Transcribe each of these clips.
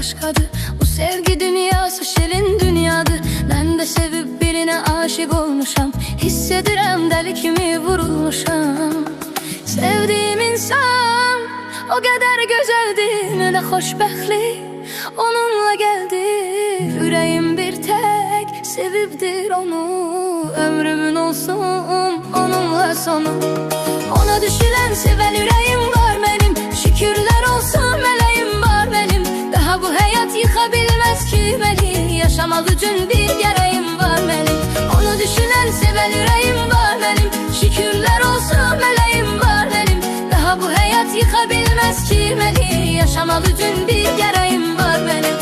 başkadır. Bu sevgi dünyası şirin dünyadır. Ben de sevip birine aşık olmuşam. Hissedirem deli kimi vurulmuşam. Sevdiğim insan o kadar güzeldi, ne de xoşbəxtlik onunla geldi. Yüreğim bir tek sevibdir onu. Ömrümün olsun onunla sonu. Ona düşülen seven yüreğim var benim. Şükürler olsun meleğim var benim. Daha bu hayat yıkabilmez ki beni. Yaşamak için bir gereğim var benim. Onu düşünen seven yüreğim var benim. Şükürler olsun meleğim var benim. Daha bu hayat yıkabilmez ki beni. Yaşamak için bir gereğim var benim.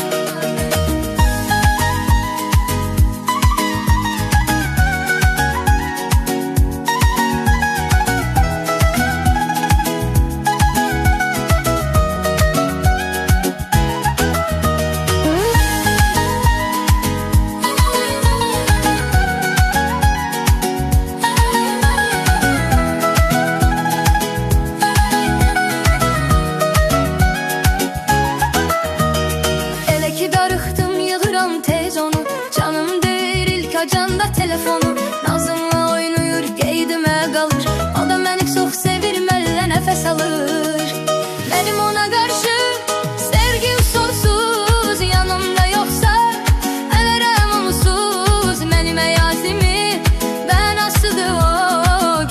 Canda telefonu Nazımla oynayır, geydime qalır. O da məni çox sevir, mənlə nəfəs alır. Benim ona qarşı sevgim sonsuz. Yanımda yoxsa ələrəm onsuz. Mənim həyatimi ben asıdır o.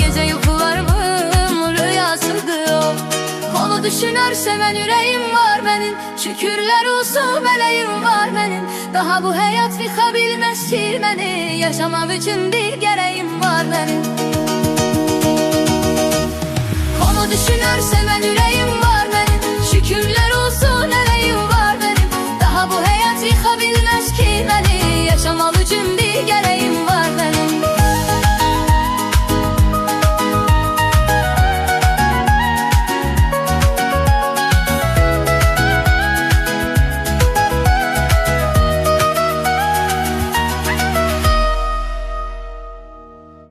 Gecə yuxularımın rüyasıdır o. Onu düşünərsə mən yüreğim var benim. Şükürler olsun meleğim var benim. Daha bu hayat yıkabilmez ki beni. Yaşamak için bir gereğim var benim. Onu düşünürse ben yüreğim